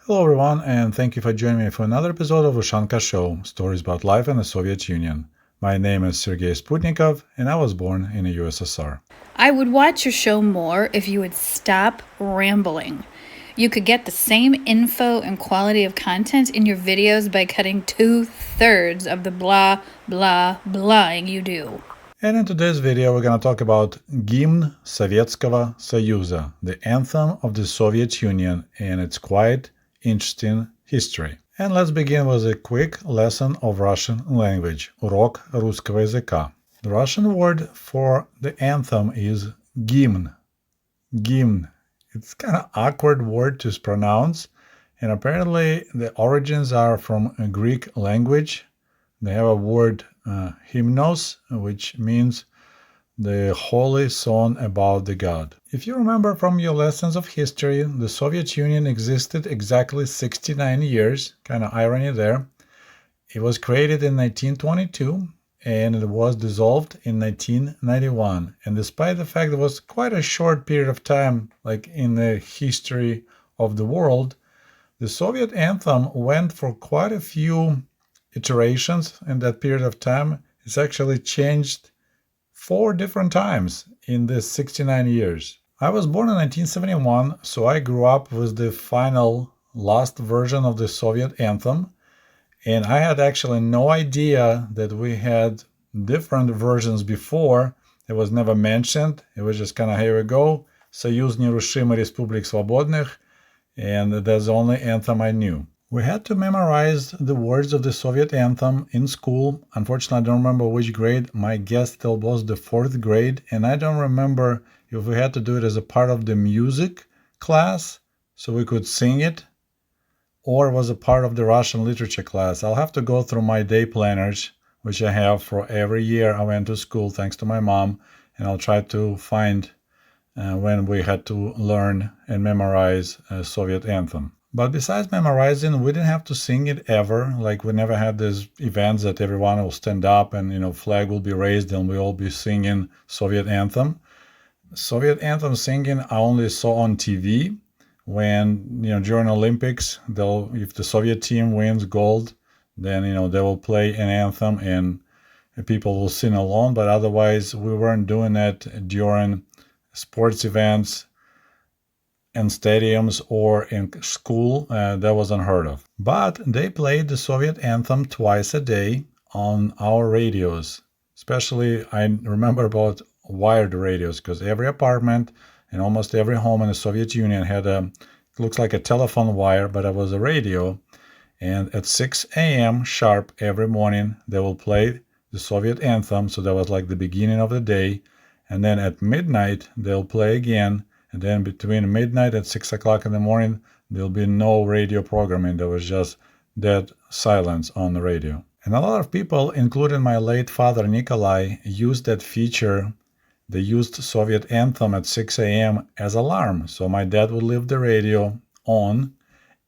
Hello everyone, and thank you for joining me for another episode of Ushanka Show, stories about life in the Soviet Union. My name is Sergei Sputnikov, and I was born in the USSR. I would watch your show more if you would stop rambling. You could get the same info and quality of content in your videos by cutting 2/3 of the blah, blah, blahing you do. And in today's video, we're going to talk about Гимн Советского Союза, the anthem of the Soviet Union, and its quite interesting history. And let's begin with a quick lesson of Russian language, урок русского языка. The Russian word for the anthem is гимн. Гимн. It's kind of awkward word to pronounce, and apparently the origins are from a Greek language. They have a word hymnos, which means the holy song about the god. If you remember from your lessons of history, the Soviet Union existed exactly 69 years, kind of irony there. It was created in 1922 and it was dissolved in 1991. And despite the fact it was quite a short period of time, like in the history of the world, the Soviet anthem went for quite a few iterations in that period of time. It's actually changed 4 different times in this 69 years. I was born in 1971, so I grew up with the final last version of the Soviet anthem, and I had actually no idea that we had different versions before. It was never mentioned. It was just kind of, here we go, Союз нерушимых республик свободных, and that's the only anthem I knew. We had to memorize the words of the Soviet anthem in school. Unfortunately, I don't remember which grade. My guess still was the 4th grade, and I don't remember if we had to do it as a part of the music class so we could sing it, or was a part of the Russian literature class. I'll have to go through my day planners, which I have for every year I went to school, thanks to my mom, and I'll try to find when we had to learn and memorize a Soviet anthem. But besides memorizing, we didn't have to sing it ever. Like, we never had these events that everyone will stand up and, flag will be raised and we'll all be singing Soviet anthem. Soviet anthem singing I only saw on TV when, during Olympics, if the Soviet team wins gold, then, they will play an anthem and people will sing along. But otherwise, we weren't doing it during sports events in stadiums or in school. That was unheard of. But they played the Soviet anthem twice a day on our radios. Especially, I remember about wired radios, because every apartment and almost every home in the Soviet Union had it looks like a telephone wire, but it was a radio. And at 6 a.m. sharp every morning, they will play the Soviet anthem. So that was like the beginning of the day. And then at midnight, they'll play again. And then between midnight and 6 o'clock in the morning, there'll be no radio programming. There was just dead silence on the radio. And a lot of people, including my late father Nikolai, used that feature. They used Soviet anthem at 6 a.m. as alarm. So my dad would leave the radio on,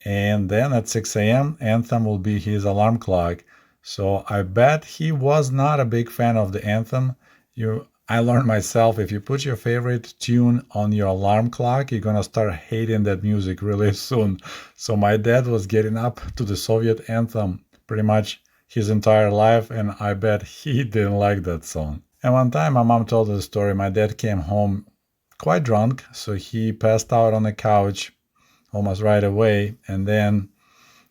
and then at 6 a.m. anthem will be his alarm clock. So I bet he was not a big fan of the anthem. I learned myself, if you put your favorite tune on your alarm clock, you're going to start hating that music really soon. So my dad was getting up to the Soviet anthem pretty much his entire life, and I bet he didn't like that song. And one time my mom told the story, my dad came home quite drunk, so he passed out on the couch almost right away, and then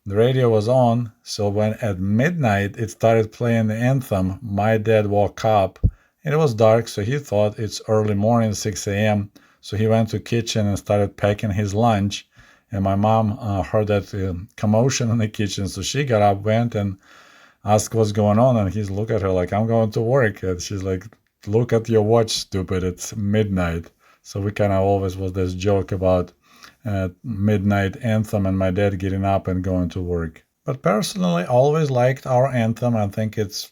the radio was on, so when at midnight it started playing the anthem, my dad woke up. And it was dark, so he thought it's early morning, 6 a.m. So he went to the kitchen and started packing his lunch. And my mom heard that commotion in the kitchen, so she got up, went and asked what's going on. And he's looked at her like, I'm going to work. And she's like, look at your watch, stupid. It's midnight. So we kind of always was this joke about midnight anthem and my dad getting up and going to work. But personally, I always liked our anthem. I think it's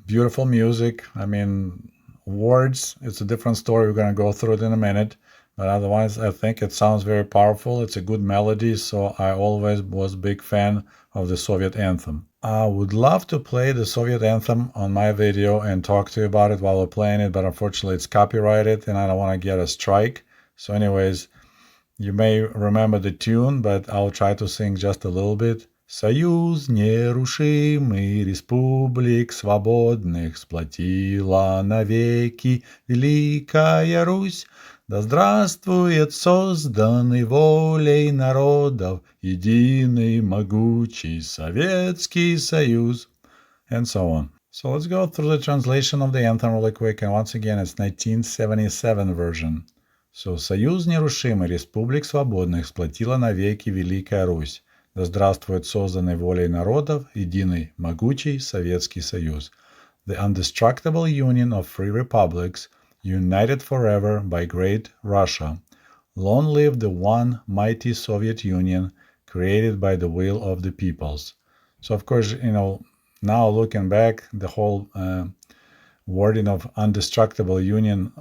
beautiful music. I mean, words, it's a different story. We're going to go through it in a minute. But otherwise, I think it sounds very powerful. It's a good melody. So I always was a big fan of the Soviet anthem. I would love to play the Soviet anthem on my video and talk to you about it while we're playing it. But unfortunately, it's copyrighted and I don't want to get a strike. So anyways, You may remember the tune, but I'll try to sing just a little bit. Союз нерушимый республик свободных сплотила навеки Великая Русь. Да здравствует созданный волей народов единый могучий Советский Союз. And so on. So let's go through the translation of the anthem really quick. And once again, it's 1977 version. So, Союз нерушимый республик свободных сплотила навеки Великая Русь. Да здравствует созданный волей народов единый могучий Советский Союз. The indestructible union of free republics, united forever by great Russia. Long live the one mighty Soviet Union, created by the will of the peoples. So, of course, now looking back, the whole wording of indestructible union,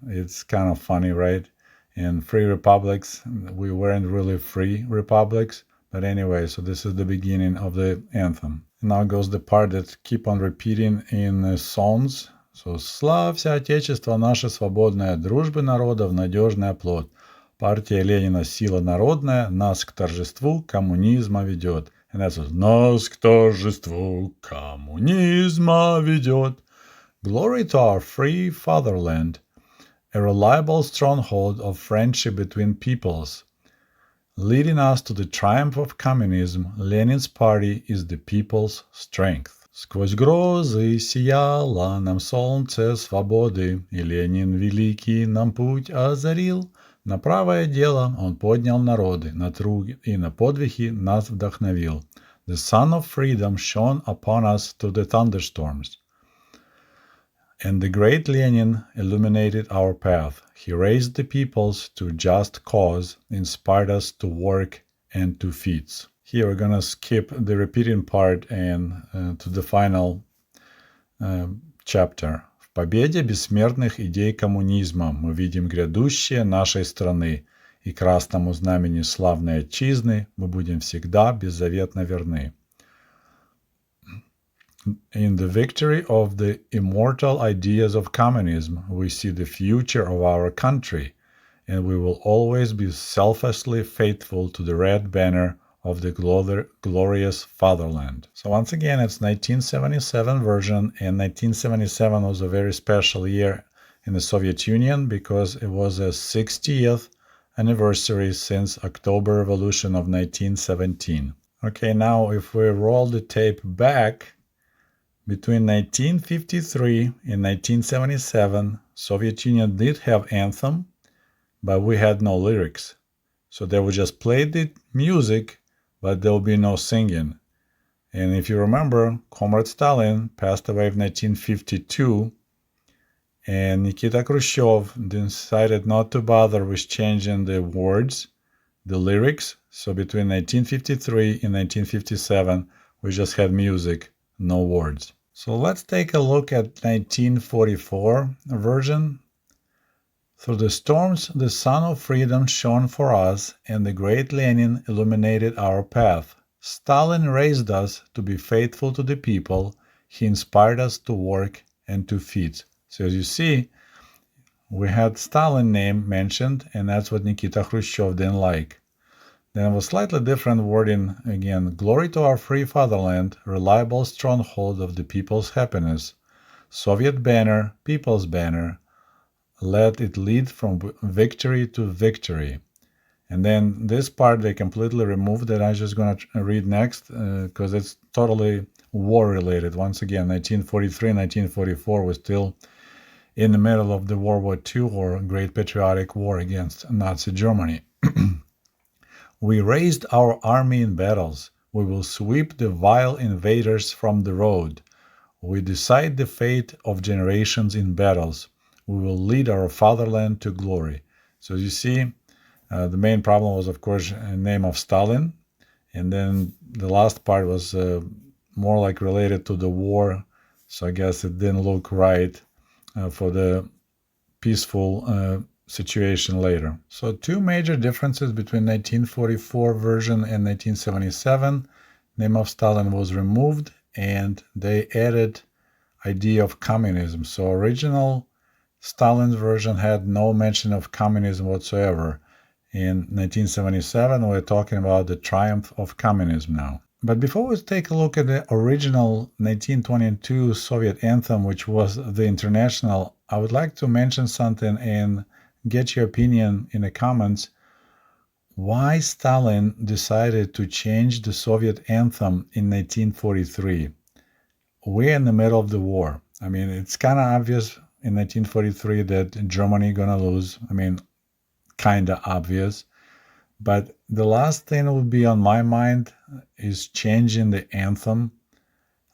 it's kind of funny, right? In free republics, we weren't really free republics. But anyway, so this is the beginning of the anthem. Now goes the part that keep on repeating in songs. So, славься Отечество наше свободное, дружбы народов надежный оплот. Партия Ленина, сила народная, нас к торжеству коммунизма ведет. And that's what, нас к торжеству коммунизма ведет. Glory to our free fatherland, a reliable stronghold of friendship between peoples. Leading us to the triumph of communism, Lenin's party is the people's strength. Сквозь грозы сияло нам солнце свободы, и Ленин великий нам путь озарил. На правое дело он поднял народы, на труд и на подвиги нас вдохновил. The sun of freedom shone upon us through the thunderstorms. And the great Lenin illuminated our path. He raised the peoples to just cause, inspired us to work and to feats. Here we're gonna skip the repeating part and to the final chapter. В победе бессмертных идей коммунизма мы видим грядущее нашей страны, и красному знамени славной отчизны мы будем всегда беззаветно верны. In the victory of the immortal ideas of communism, we see the future of our country, and we will always be selflessly faithful to the red banner of the glorious fatherland. So once again, it's 1977 version, and 1977 was a very special year in the Soviet Union because it was a 60th anniversary since October Revolution of 1917. Okay, now if we roll the tape back, between 1953 and 1977, Soviet Union did have anthem, but we had no lyrics. So they would just play the music, but there will be no singing. And if you remember, Comrade Stalin passed away in 1952, and Nikita Khrushchev decided not to bother with changing the words, the lyrics. So between 1953 and 1957, we just had music, no words. So let's take a look at 1944 version. Through the storms, the sun of freedom shone for us, and the great Lenin illuminated our path. Stalin raised us to be faithful to the people. He inspired us to work and to feat. So as you see, we had Stalin name mentioned, and that's what Nikita Khrushchev didn't like. Then it was slightly different wording again. Glory to our free fatherland, reliable stronghold of the people's happiness. Soviet banner, people's banner. Let it lead from victory to victory. And then this part they completely removed that I'm just going to read next because it's totally war related. Once again, 1943, 1944 was still in the middle of the World War II or Great Patriotic War against Nazi Germany. We raised our army in battles. We will sweep the vile invaders from the road. We decide the fate of generations in battles. We will lead our fatherland to glory. So you see, the main problem was, of course, the name of Stalin. And then the last part was more like related to the war. So I guess it didn't look right for the peaceful situation later. So two major differences between 1944 version and 1977. Name of Stalin was removed and they added idea of communism. So original Stalin's version had no mention of communism whatsoever. In 1977, we're talking about the triumph of communism now. But before we take a look at the original 1922 Soviet anthem, which was the International, I would like to mention something and get your opinion in the comments. Why Stalin decided to change the Soviet anthem in 1943? We're in the middle of the war. I mean, it's kind of obvious in 1943 that Germany gonna lose. I mean, kind of obvious. But the last thing that would be on my mind is changing the anthem.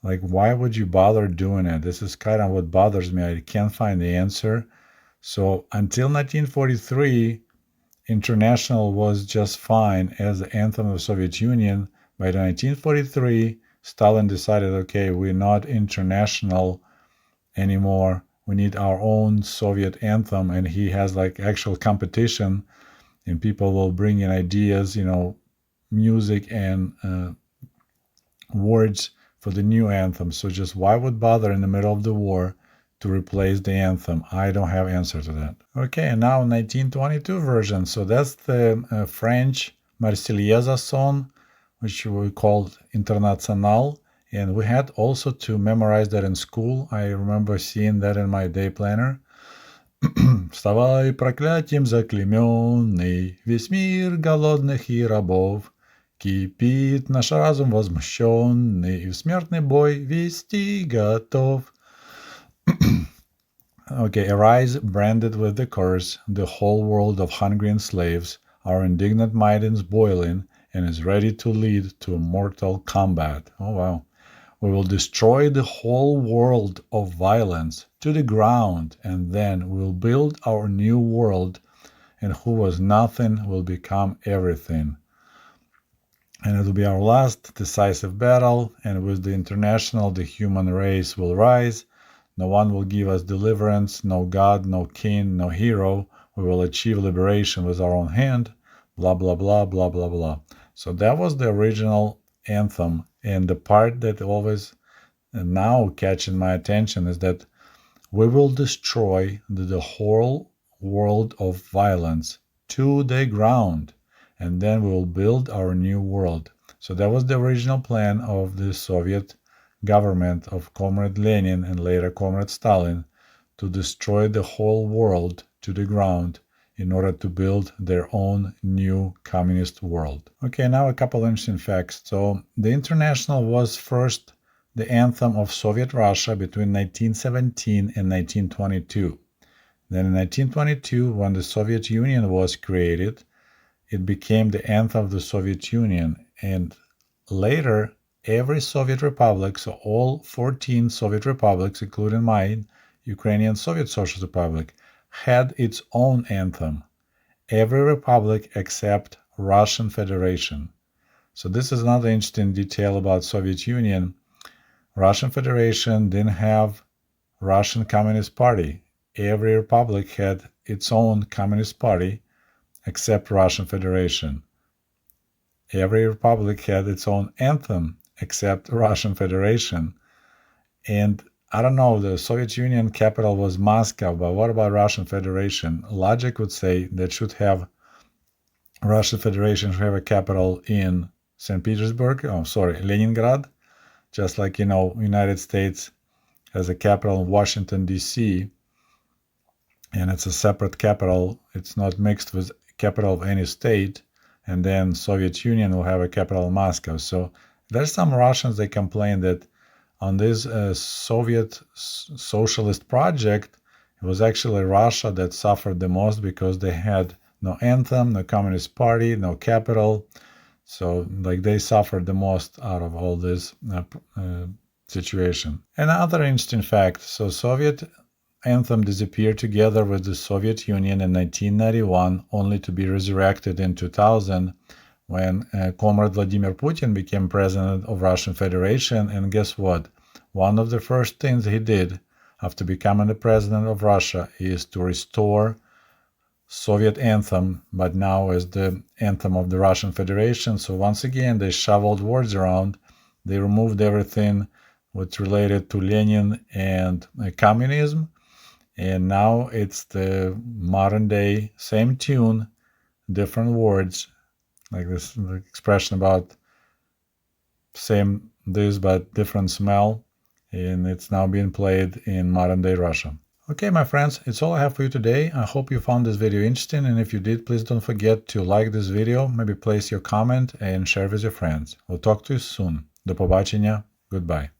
Like, why would you bother doing it? This is kind of what bothers me. I can't find the answer. So until 1943, International was just fine as the anthem of the Soviet Union. By 1943, Stalin decided, okay, we're not international anymore. We need our own Soviet anthem. And he has like actual competition, and people will bring in ideas, music and words for the new anthem. So just why would bother in the middle of the war to replace the anthem? I don't have answer to that. Okay, and now 1922 version. So that's the French Marseillaise song, which we called International. And we had also to memorize that in school. I remember seeing that in my day planner. Вставай, проклятием заклейменный, весь мир голодных и рабов. Кипит наш разум возмущенный, и в смертный бой вести готов. Okay, arise, branded with the curse, the whole world of hungry and slaves, our indignant mind is boiling, and is ready to lead to mortal combat. Oh, wow. We will destroy the whole world of violence to the ground, and then we'll build our new world, and who was nothing will become everything. And it will be our last decisive battle, and with the International, the human race will rise. No one will give us deliverance, no God, no king, no hero. We will achieve liberation with our own hand, blah, blah, blah, blah, blah, blah. So that was the original anthem. And the part that always now catching my attention is that we will destroy the whole world of violence to the ground, and then we will build our new world. So that was the original plan of the Soviet government of Comrade Lenin and later Comrade Stalin, to destroy the whole world to the ground in order to build their own new communist world. Okay, now a couple interesting facts. So the International was first the anthem of Soviet Russia between 1917 and 1922. Then in 1922, when the Soviet Union was created, it became the anthem of the Soviet Union. And later, every Soviet republic, so all 14 Soviet republics, including mine, Ukrainian Soviet Socialist Republic, had its own anthem. Every republic except Russian Federation. So this is another interesting detail about Soviet Union. Russian Federation didn't have Russian Communist Party. Every republic had its own Communist Party except Russian Federation. Every republic had its own anthem except Russian Federation. And I don't know, the Soviet Union capital was Moscow, but what about Russian Federation? Logic would say that Russian Federation should have a capital in St. Petersburg, Leningrad, just like, United States has a capital in Washington, D.C., and it's a separate capital. It's not mixed with capital of any state, and then Soviet Union will have a capital in Moscow. So there's some Russians, they complain that on this Soviet socialist project, it was actually Russia that suffered the most because they had no anthem, no Communist Party, no capital. So they suffered the most out of all this situation. Another interesting fact, so Soviet anthem disappeared together with the Soviet Union in 1991, only to be resurrected in 2000 when Comrade Vladimir Putin became president of Russian Federation. And guess what? One of the first things he did after becoming the president of Russia is to restore Soviet anthem, but now as the anthem of the Russian Federation. So once again, they shoveled words around. They removed everything what's related to Lenin and communism. And now it's the modern day, same tune, different words, like this expression about same this but different smell, and it's now being played in modern day Russia. Okay, my friends, it's all I have for you today. I hope you found this video interesting, and if you did, please don't forget to like this video, maybe place your comment and share with your friends. We'll talk to you soon. До побачення. Goodbye.